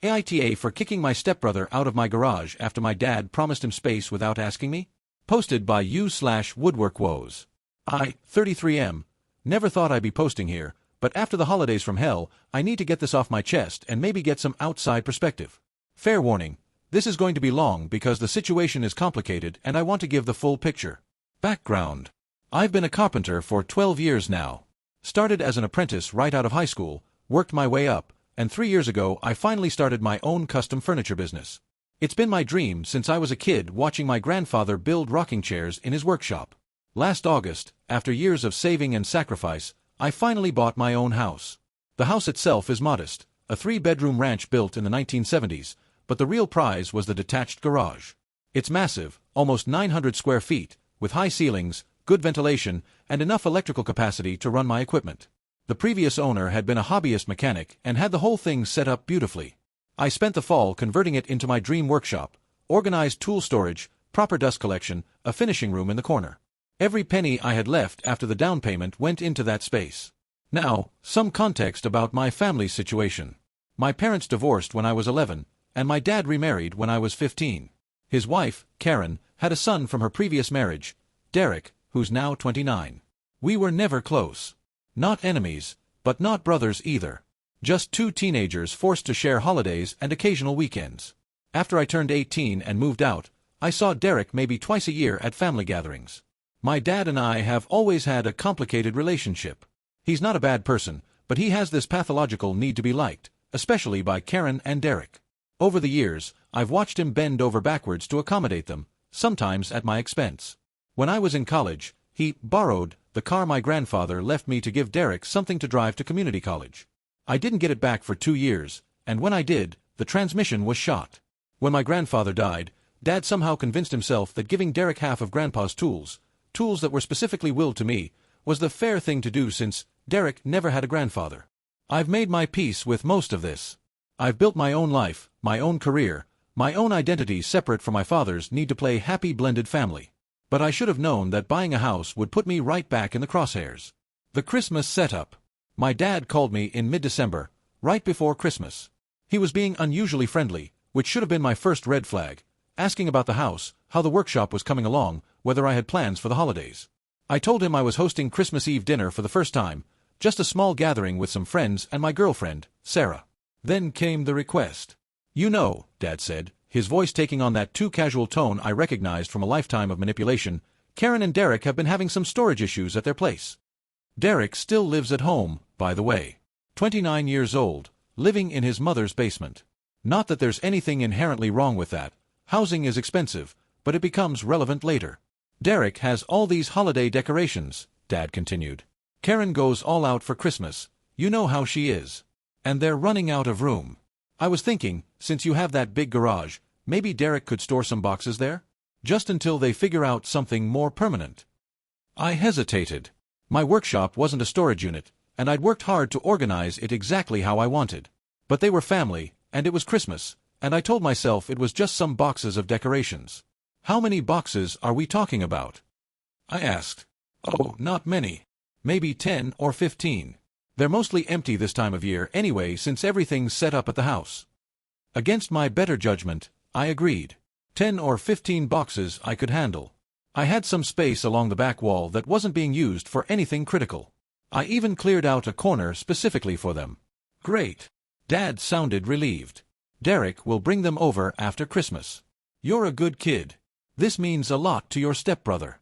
AITA for kicking my stepbrother out of my garage after my dad promised him space without asking me? Posted by u/woodworkwoes. 33M. Never thought I'd be posting here, but after the holidays from hell, I need to get this off my chest and maybe get some outside perspective. Fair warning, this is going to be long because the situation is complicated and I want to give the full picture. Background. I've been a carpenter for 12 years now. Started as an apprentice right out of high school, worked my way up, and 3 years ago I finally started my own custom furniture business. It's been my dream since I was a kid watching my grandfather build rocking chairs in his workshop. Last August, after years of saving and sacrifice, I finally bought my own house. The house itself is modest, a 3-bedroom ranch built in the 1970s, but the real prize was the detached garage. It's massive, almost 900 square feet, with high ceilings, good ventilation, and enough electrical capacity to run my equipment. The previous owner had been a hobbyist mechanic and had the whole thing set up beautifully. I spent the fall converting it into my dream workshop, organized tool storage, proper dust collection, a finishing room in the corner. Every penny I had left after the down payment went into that space. Now, some context about my family's situation. My parents divorced when I was 11, and my dad remarried when I was 15. His wife, Karen, had a son from her previous marriage, Derek, who's now 29. We were never close. Not enemies, but not brothers either. Just two teenagers forced to share holidays and occasional weekends. After I turned 18 and moved out, I saw Derek maybe twice a year at family gatherings. My dad and I have always had a complicated relationship. He's not a bad person, but he has this pathological need to be liked, especially by Karen and Derek. Over the years, I've watched him bend over backwards to accommodate them, sometimes at my expense. When I was in college, he borrowed the car my grandfather left me to give Derek something to drive to community college. I didn't get it back for 2 years, and when I did, the transmission was shot. When my grandfather died, Dad somehow convinced himself that giving Derek half of Grandpa's tools that were specifically willed to me, was the fair thing to do since Derek never had a grandfather. I've made my peace with most of this. I've built my own life, my own career, my own identity separate from my father's need to play happy blended family. But I should have known that buying a house would put me right back in the crosshairs. The Christmas setup. My dad called me in mid-December, right before Christmas. He was being unusually friendly, which should have been my first red flag, asking about the house, how the workshop was coming along, whether I had plans for the holidays. I told him I was hosting Christmas Eve dinner for the first time, just a small gathering with some friends and my girlfriend, Sarah. Then came the request. "You know," Dad said, his voice taking on that too casual tone I recognized from a lifetime of manipulation, "Karen and Derek have been having some storage issues at their place." Derek still lives at home, by the way. 29 years old, living in his mother's basement. Not that there's anything inherently wrong with that. Housing is expensive, but it becomes relevant later. Derek has all these holiday decorations, Dad continued. Karen goes all out for Christmas, you know how she is. And they're running out of room. I was thinking, since you have that big garage, maybe Derek could store some boxes there? Just until they figure out something more permanent. I hesitated. My workshop wasn't a storage unit, and I'd worked hard to organize it exactly how I wanted. But they were family, and it was Christmas, and I told myself it was just some boxes of decorations. "How many boxes are we talking about?" I asked. "Oh, not many. Maybe 10 or 15. They're mostly empty this time of year anyway since everything's set up at the house." Against my better judgment, I agreed. 10 or 15 boxes I could handle. I had some space along the back wall that wasn't being used for anything critical. I even cleared out a corner specifically for them. "Great." Dad sounded relieved. "Derek will bring them over after Christmas. You're a good kid. This means a lot to your stepbrother."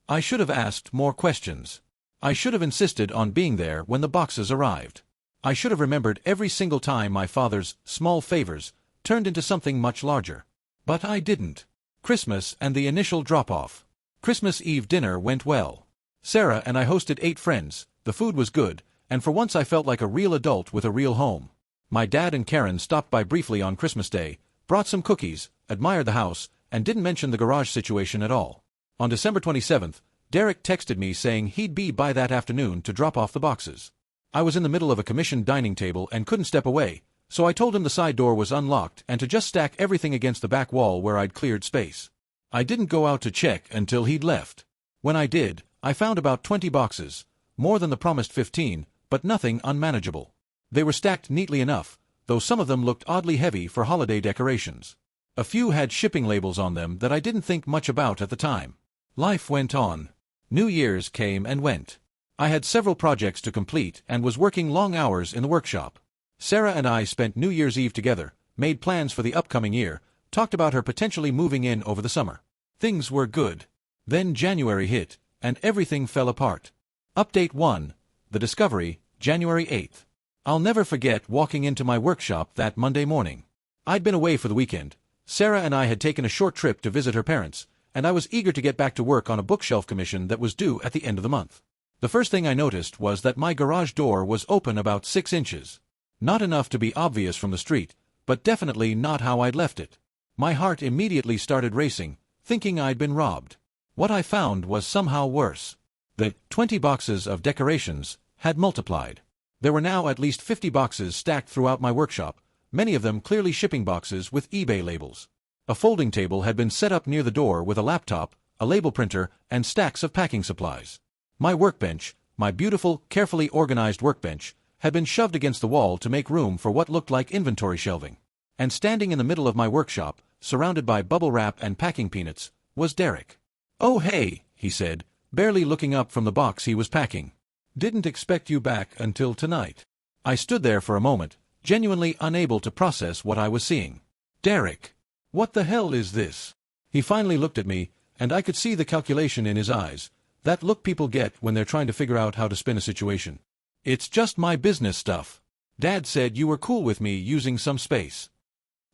I should have asked more questions. I should have insisted on being there when the boxes arrived. I should have remembered every single time my father's small favors turned into something much larger. But I didn't. Christmas and the initial drop-off. Christmas Eve dinner went well. Sarah and I hosted 8 friends, the food was good, and for once I felt like a real adult with a real home. My dad and Karen stopped by briefly on Christmas Day, brought some cookies, admired the house, and didn't mention the garage situation at all. On December 27th, Derek texted me saying he'd be by that afternoon to drop off the boxes. I was in the middle of a commissioned dining table and couldn't step away, so I told him the side door was unlocked and to just stack everything against the back wall where I'd cleared space. I didn't go out to check until he'd left. When I did, I found about 20 boxes, more than the promised 15, but nothing unmanageable. They were stacked neatly enough, though some of them looked oddly heavy for holiday decorations. A few had shipping labels on them that I didn't think much about at the time. Life went on. New Year's came and went. I had several projects to complete and was working long hours in the workshop. Sarah and I spent New Year's Eve together, made plans for the upcoming year, talked about her potentially moving in over the summer. Things were good. Then January hit, and everything fell apart. Update 1. The Discovery, January 8th. I'll never forget walking into my workshop that Monday morning. I'd been away for the weekend. Sarah and I had taken a short trip to visit her parents, and I was eager to get back to work on a bookshelf commission that was due at the end of the month. The first thing I noticed was that my garage door was open about 6 inches. Not enough to be obvious from the street, but definitely not how I'd left it. My heart immediately started racing, thinking I'd been robbed. What I found was somehow worse. The 20 boxes of decorations had multiplied. There were now at least 50 boxes stacked throughout my workshop, many of them clearly shipping boxes with eBay labels. A folding table had been set up near the door with a laptop, a label printer, and stacks of packing supplies. My workbench, my beautiful, carefully organized workbench, had been shoved against the wall to make room for what looked like inventory shelving. And standing in the middle of my workshop, surrounded by bubble wrap and packing peanuts, was Derek. "Oh hey," he said, barely looking up from the box he was packing. "Didn't expect you back until tonight." I stood there for a moment, genuinely unable to process what I was seeing. "Derek, what the hell is this?" He finally looked at me, and I could see the calculation in his eyes, that look people get when they're trying to figure out how to spin a situation. "It's just my business stuff. Dad said you were cool with me using some space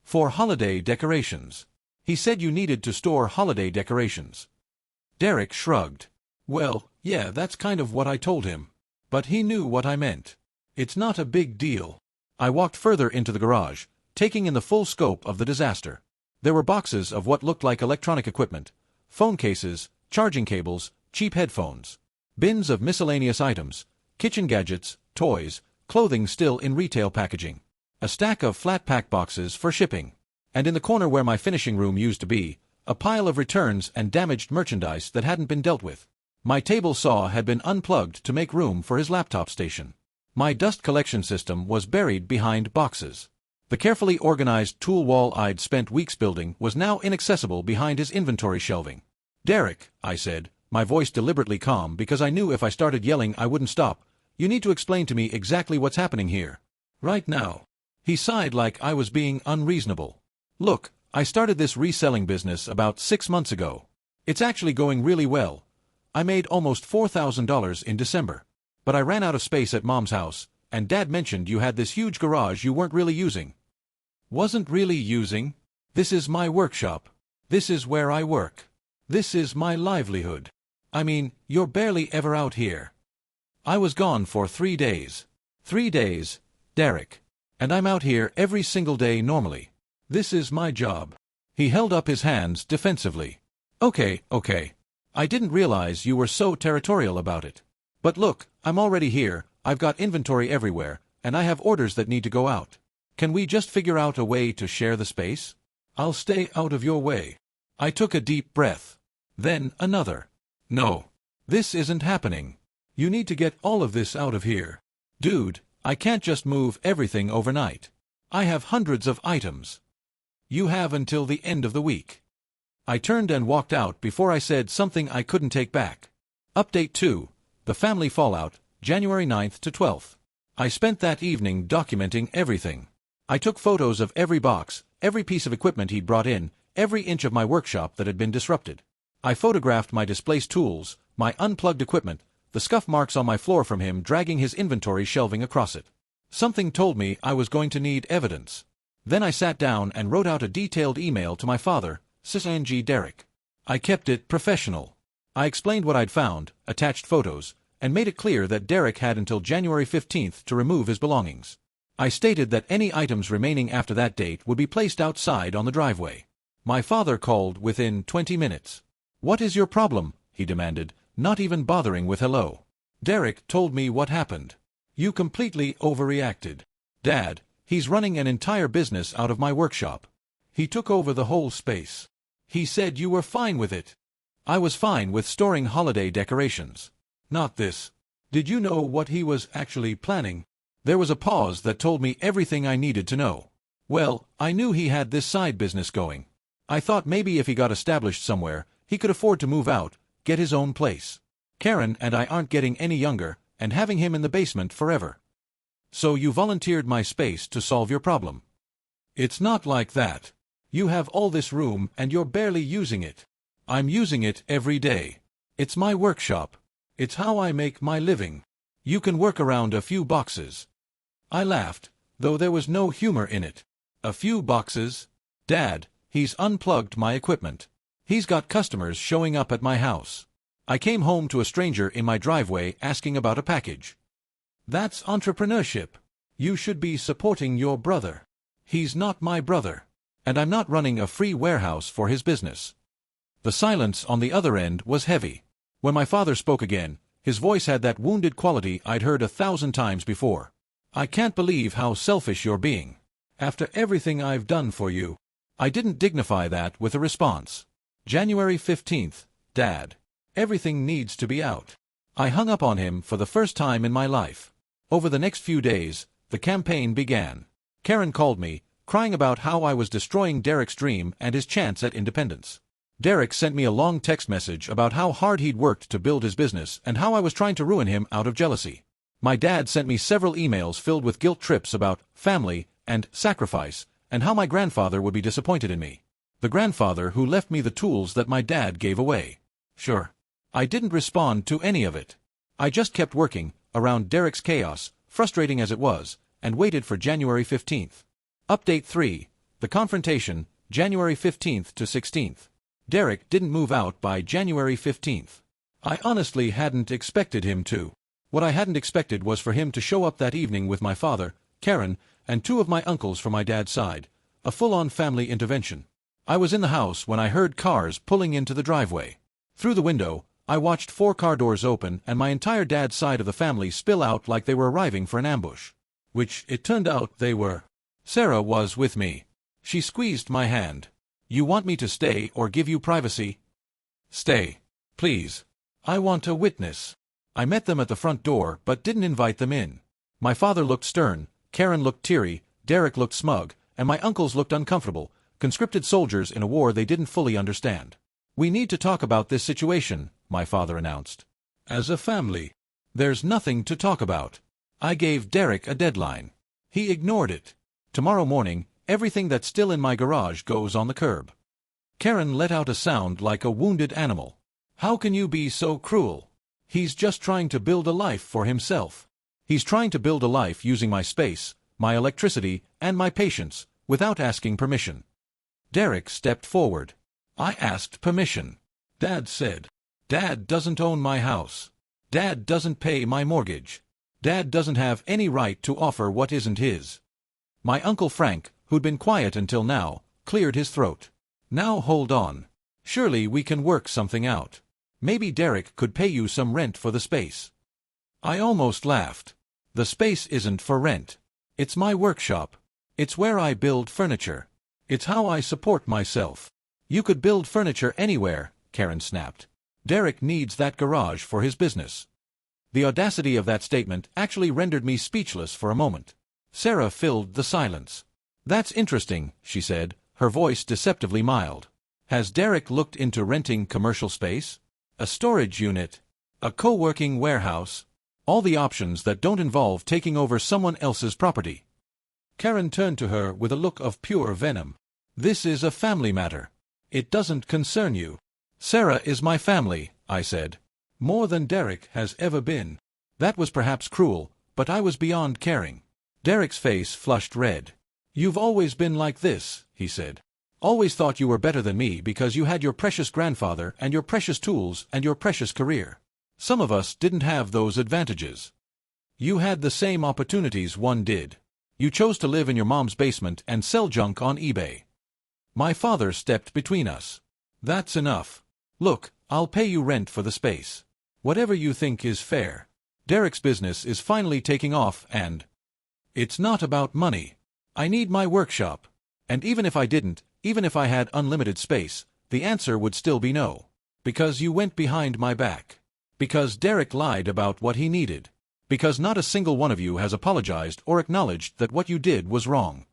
for holiday decorations. He said you needed to store holiday decorations." Derek shrugged. "Well, yeah, that's kind of what I told him. But he knew what I meant. It's not a big deal." I walked further into the garage, taking in the full scope of the disaster. There were boxes of what looked like electronic equipment, phone cases, charging cables, cheap headphones, bins of miscellaneous items, kitchen gadgets, toys, clothing still in retail packaging, a stack of flat-pack boxes for shipping, and in the corner where my finishing room used to be, a pile of returns and damaged merchandise that hadn't been dealt with. My table saw had been unplugged to make room for his laptop station. My dust collection system was buried behind boxes. The carefully organized tool wall I'd spent weeks building was now inaccessible behind his inventory shelving. "Derek," I said, my voice deliberately calm because I knew if I started yelling I wouldn't stop, "you need to explain to me exactly what's happening here. Right now." He sighed like I was being unreasonable. "Look, I started this reselling business about 6 months ago. It's actually going really well. I made almost $4,000 in December. But I ran out of space at Mom's house, and Dad mentioned you had this huge garage you weren't really using." "Wasn't really using? This is my workshop. This is where I work. This is my livelihood. I mean, you're barely ever out here." "I was gone for 3 days. 3 days, Derek. And I'm out here every single day normally. This is my job." He held up his hands defensively. Okay. I didn't realize you were so territorial about it. But look, I'm already here, I've got inventory everywhere, and I have orders that need to go out. Can we just figure out a way to share the space? I'll stay out of your way." I took a deep breath. Then another. "No. This isn't happening. You need to get all of this out of here. Dude, I can't just move everything overnight. I have hundreds of items. You have until the end of the week." I turned and walked out before I said something I couldn't take back. Update 2. The Family Fallout, January 9th to 12th. I spent that evening documenting everything. I took photos of every box, every piece of equipment he'd brought in, every inch of my workshop that had been disrupted. I photographed my displaced tools, my unplugged equipment, the scuff marks on my floor from him dragging his inventory shelving across it. Something told me I was going to need evidence. Then I sat down and wrote out a detailed email to my father, Sisang Derek. I kept it professional. I explained what I'd found, attached photos, and made it clear that Derek had until January 15th to remove his belongings. I stated that any items remaining after that date would be placed outside on the driveway. My father called within 20 minutes. "What is your problem?" he demanded, not even bothering with hello. Derek told me what happened. "You completely overreacted. Dad, he's running an entire business out of my workshop. He took over the whole space. He said you were fine with it." I was fine with storing holiday decorations. Not this. Did you know what he was actually planning? There was a pause that told me everything I needed to know. Well, I knew he had this side business going. I thought maybe if he got established somewhere, he could afford to move out, get his own place. Karen and I aren't getting any younger, and having him in the basement forever. So you volunteered my space to solve your problem. It's not like that. You have all this room and you're barely using it. I'm using it every day. It's my workshop. It's how I make my living. You can work around a few boxes. I laughed, though there was no humor in it. A few boxes? Dad, he's unplugged my equipment. He's got customers showing up at my house. I came home to a stranger in my driveway asking about a package. That's entrepreneurship. You should be supporting your brother. He's not my brother. And I'm not running a free warehouse for his business. The silence on the other end was heavy. When my father spoke again, his voice had that wounded quality I'd heard 1,000 times before. I can't believe how selfish you're being. After everything I've done for you. I didn't dignify that with a response. January 15th, Dad. Everything needs to be out. I hung up on him for the first time in my life. Over the next few days, the campaign began. Karen called me, crying about how I was destroying Derek's dream and his chance at independence. Derek sent me a long text message about how hard he'd worked to build his business and how I was trying to ruin him out of jealousy. My dad sent me several emails filled with guilt trips about family and sacrifice and how my grandfather would be disappointed in me. The grandfather who left me the tools that my dad gave away. Sure. I didn't respond to any of it. I just kept working around Derek's chaos, frustrating as it was, and waited for January 15th. Update 3. The confrontation, January 15th to 16th. Derek didn't move out by January 15th. I honestly hadn't expected him to. What I hadn't expected was for him to show up that evening with my father, Karen, and 2 of my uncles from my dad's side. A full-on family intervention. I was in the house when I heard cars pulling into the driveway. Through the window, I watched 4 car doors open and my entire dad's side of the family spill out like they were arriving for an ambush. Which, it turned out, they were. Sarah was with me. She squeezed my hand. You want me to stay or give you privacy? Stay. Please. I want a witness. I met them at the front door but didn't invite them in. My father looked stern, Karen looked teary, Derek looked smug, and my uncles looked uncomfortable, conscripted soldiers in a war they didn't fully understand. We need to talk about this situation, my father announced. As a family. There's nothing to talk about. I gave Derek a deadline. He ignored it. Tomorrow morning, everything that's still in my garage goes on the curb. Karen let out a sound like a wounded animal. How can you be so cruel? He's just trying to build a life for himself. He's trying to build a life using my space, my electricity, and my patience, without asking permission. Derek stepped forward. I asked permission. Dad said. Dad doesn't own my house. Dad doesn't pay my mortgage. Dad doesn't have any right to offer what isn't his. My Uncle Frank, who'd been quiet until now, cleared his throat. Now hold on. Surely we can work something out. Maybe Derek could pay you some rent for the space. I almost laughed. The space isn't for rent. It's my workshop. It's where I build furniture. It's how I support myself. You could build furniture anywhere, Karen snapped. Derek needs that garage for his business. The audacity of that statement actually rendered me speechless for a moment. Sarah filled the silence. That's interesting, she said, her voice deceptively mild. Has Derek looked into renting commercial space? A storage unit? A co-working warehouse? All the options that don't involve taking over someone else's property. Karen turned to her with a look of pure venom. This is a family matter. It doesn't concern you. Sarah is my family, I said. More than Derek has ever been. That was perhaps cruel, but I was beyond caring. Derek's face flushed red. You've always been like this, he said. Always thought you were better than me because you had your precious grandfather and your precious tools and your precious career. Some of us didn't have those advantages. You had the same opportunities one did. You chose to live in your mom's basement and sell junk on eBay. My father stepped between us. That's enough. Look, I'll pay you rent for the space. Whatever you think is fair. Derek's business is finally taking off and... It's not about money. I need my workshop. And even if I didn't, even if I had unlimited space, the answer would still be no. Because you went behind my back. Because Derek lied about what he needed. Because not a single one of you has apologized or acknowledged that what you did was wrong.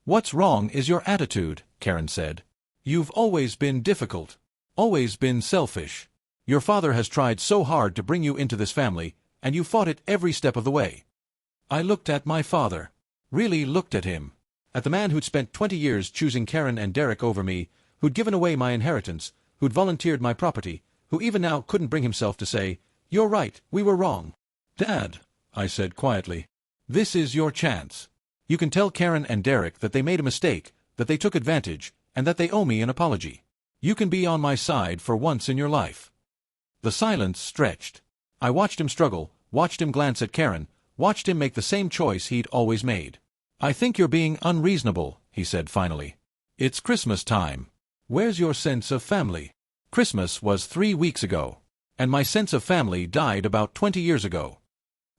What's wrong is your attitude, Karen said. You've always been difficult. Always been selfish. Your father has tried so hard to bring you into this family, and you fought it every step of the way. I looked at my father. Really looked at him. At the man who'd spent 20 years choosing Karen and Derek over me, who'd given away my inheritance, who'd volunteered my property, who even now couldn't bring himself to say, "You're right, we were wrong." "Dad," I said quietly, "this is your chance. You can tell Karen and Derek that they made a mistake, that they took advantage, and that they owe me an apology. You can be on my side for once in your life." The silence stretched. I watched him struggle, watched him glance at Karen, watched him make the same choice he'd always made. "I think you're being unreasonable," he said finally. "It's Christmas time. Where's your sense of family?" Christmas was 3 weeks ago, and my sense of family died about 20 years ago.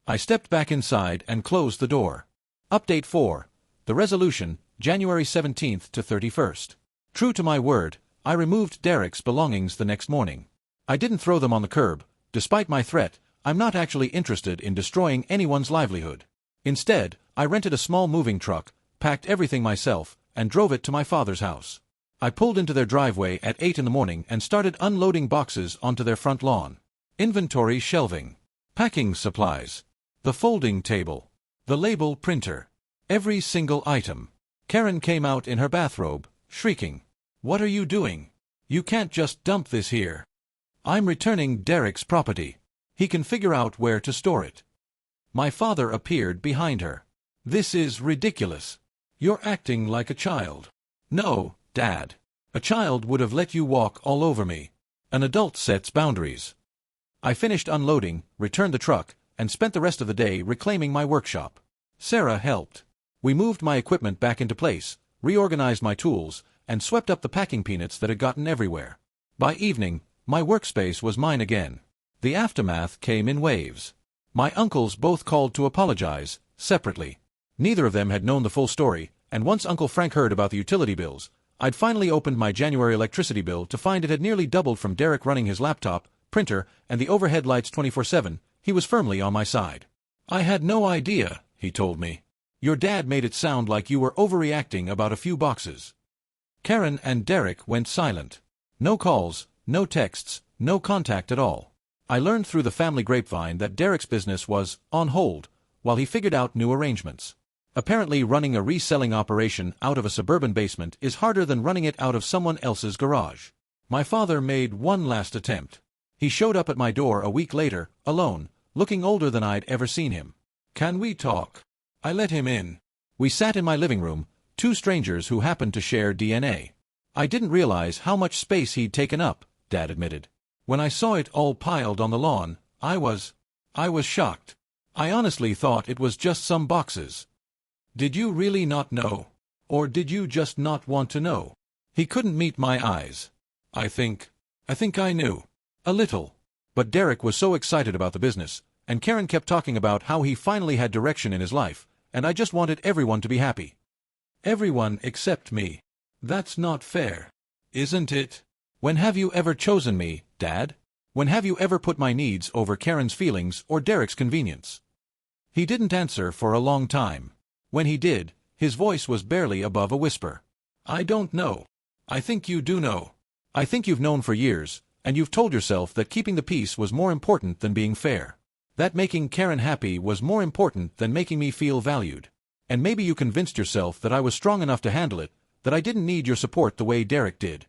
I stepped back inside and closed the door. Update 4. The resolution, January 17th to 31st. True to my word, I removed Derek's belongings the next morning. I didn't throw them on the curb. Despite my threat, I'm not actually interested in destroying anyone's livelihood. Instead, I rented a small moving truck, packed everything myself, and drove it to my father's house. I pulled into their driveway at 8 in the morning and started unloading boxes onto their front lawn. Inventory shelving. Packing supplies. The folding table. The label printer. Every single item. Karen came out in her bathrobe, shrieking. "What are you doing? You can't just dump this here." "I'm returning Derek's property. He can figure out where to store it." My father appeared behind her. "This is ridiculous. You're acting like a child." "No, Dad. A child would have let you walk all over me. An adult sets boundaries." I finished unloading, returned the truck, and spent the rest of the day reclaiming my workshop. Sarah helped. We moved my equipment back into place, reorganized my tools, and swept up the packing peanuts that had gotten everywhere. By evening, my workspace was mine again. The aftermath came in waves. My uncles both called to apologize, separately. Neither of them had known the full story, and once Uncle Frank heard about the utility bills, I'd finally opened my January electricity bill to find it had nearly doubled from Derek running his laptop, printer, and the overhead lights 24/7. He was firmly on my side. "I had no idea," he told me. "Your dad made it sound like you were overreacting about a few boxes." Karen and Derek went silent. No calls, no texts, no contact at all. I learned through the family grapevine that Derek's business was on hold while he figured out new arrangements. Apparently running a reselling operation out of a suburban basement is harder than running it out of someone else's garage. My father made one last attempt. He showed up at my door a week later, alone, looking older than I'd ever seen him. "Can we talk?" I let him in. We sat in my living room, two strangers who happened to share DNA. "I didn't realize how much space he'd taken up," Dad admitted. "When I saw it all piled on the lawn, I was shocked. I honestly thought it was just some boxes." "Did you really not know? Or did you just not want to know?" He couldn't meet my eyes. I think I knew. A little. But Derek was so excited about the business, and Karen kept talking about how he finally had direction in his life, and I just wanted everyone to be happy. Everyone except me. That's not fair. Isn't it? When have you ever chosen me, Dad? When have you ever put my needs over Karen's feelings or Derek's convenience? He didn't answer for a long time. When he did, his voice was barely above a whisper. "I don't know. I think you do know. I think you've known for years, and you've told yourself that keeping the peace was more important than being fair. That making Karen happy was more important than making me feel valued. And maybe you convinced yourself that I was strong enough to handle it, that I didn't need your support the way Derek did."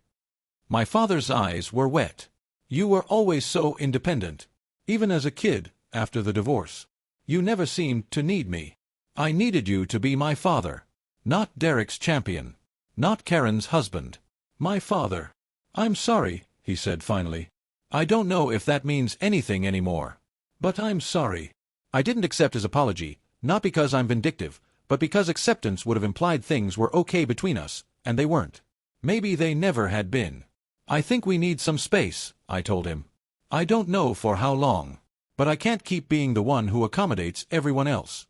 My father's eyes were wet. "You were always so independent. Even as a kid, after the divorce. You never seemed to need me. I needed you to be my father. Not Derek's champion. Not Karen's husband. My father." "I'm sorry," he said finally. "I don't know if that means anything anymore. But I'm sorry." I didn't accept his apology, not because I'm vindictive, but because acceptance would have implied things were okay between us, and they weren't. Maybe they never had been. "I think we need some space," I told him. "I don't know for how long. But I can't keep being the one who accommodates everyone else."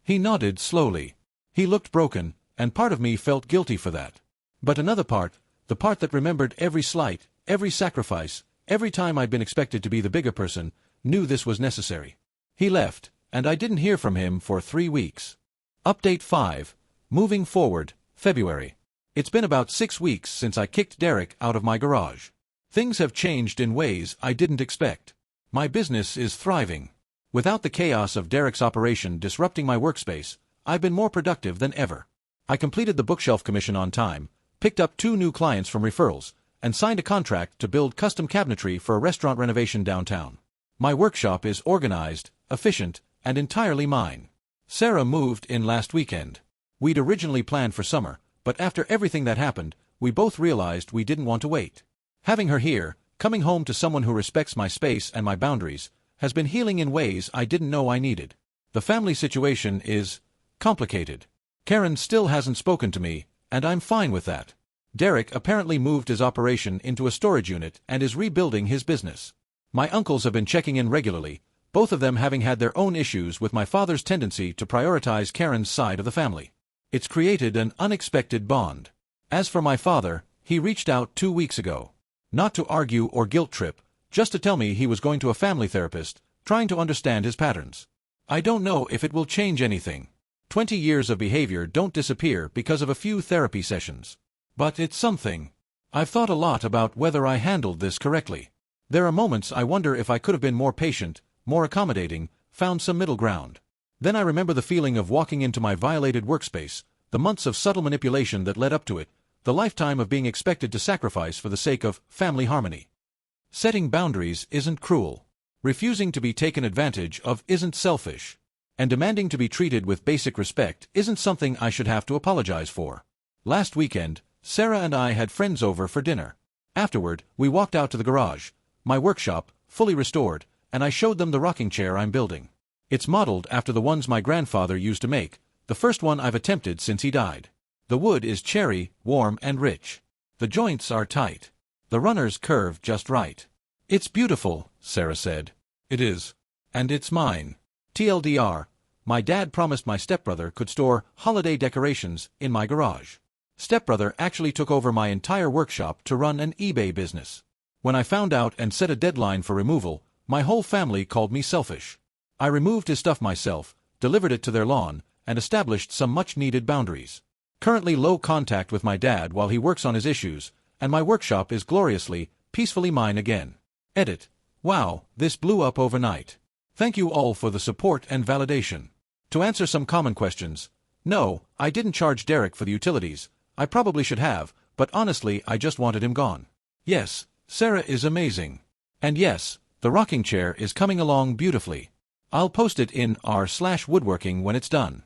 He nodded slowly. He looked broken, and part of me felt guilty for that. But another part, the part that remembered every slight, every sacrifice, every time I'd been expected to be the bigger person, knew this was necessary. He left, and I didn't hear from him for 3 weeks. Update 5. Moving forward, February. It's been about 6 weeks since I kicked Derek out of my garage. Things have changed in ways I didn't expect. My business is thriving. Without the chaos of Derek's operation disrupting my workspace, I've been more productive than ever. I completed the bookshelf commission on time, picked up 2 new clients from referrals, and signed a contract to build custom cabinetry for a restaurant renovation downtown. My workshop is organized, efficient, and entirely mine. Sarah moved in last weekend. We'd originally planned for summer, but after everything that happened, we both realized we didn't want to wait. Having her here, coming home to someone who respects my space and my boundaries, has been healing in ways I didn't know I needed. The family situation is complicated. Karen still hasn't spoken to me, and I'm fine with that. Derek apparently moved his operation into a storage unit and is rebuilding his business. My uncles have been checking in regularly, both of them having had their own issues with my father's tendency to prioritize Karen's side of the family. It's created an unexpected bond. As for my father, he reached out 2 weeks ago. Not to argue or guilt trip, just to tell me he was going to a family therapist, trying to understand his patterns. I don't know if it will change anything. 20 years of behavior don't disappear because of a few therapy sessions. But it's something. I've thought a lot about whether I handled this correctly. There are moments I wonder if I could have been more patient, more accommodating, found some middle ground. Then I remember the feeling of walking into my violated workspace, the months of subtle manipulation that led up to it, the lifetime of being expected to sacrifice for the sake of family harmony. Setting boundaries isn't cruel. Refusing to be taken advantage of isn't selfish. And demanding to be treated with basic respect isn't something I should have to apologize for. Last weekend, Sarah and I had friends over for dinner. Afterward, we walked out to the garage, my workshop, fully restored, and I showed them the rocking chair I'm building. It's modeled after the ones my grandfather used to make, the first one I've attempted since he died. The wood is cherry, warm and rich. The joints are tight. The runners curve just right. It's beautiful, Sarah said. It is. And it's mine. TLDR, my dad promised my stepbrother could store holiday decorations in my garage. Stepbrother actually took over my entire workshop to run an eBay business. When I found out and set a deadline for removal, my whole family called me selfish. I removed his stuff myself, delivered it to their lawn, and established some much-needed boundaries. Currently low contact with my dad while he works on his issues, and my workshop is gloriously, peacefully mine again. Edit. Wow, this blew up overnight. Thank you all for the support and validation. To answer some common questions, no, I didn't charge Derek for the utilities. I probably should have, but honestly I just wanted him gone. Yes, Sarah is amazing. And yes, the rocking chair is coming along beautifully. I'll post it in r/woodworking when it's done.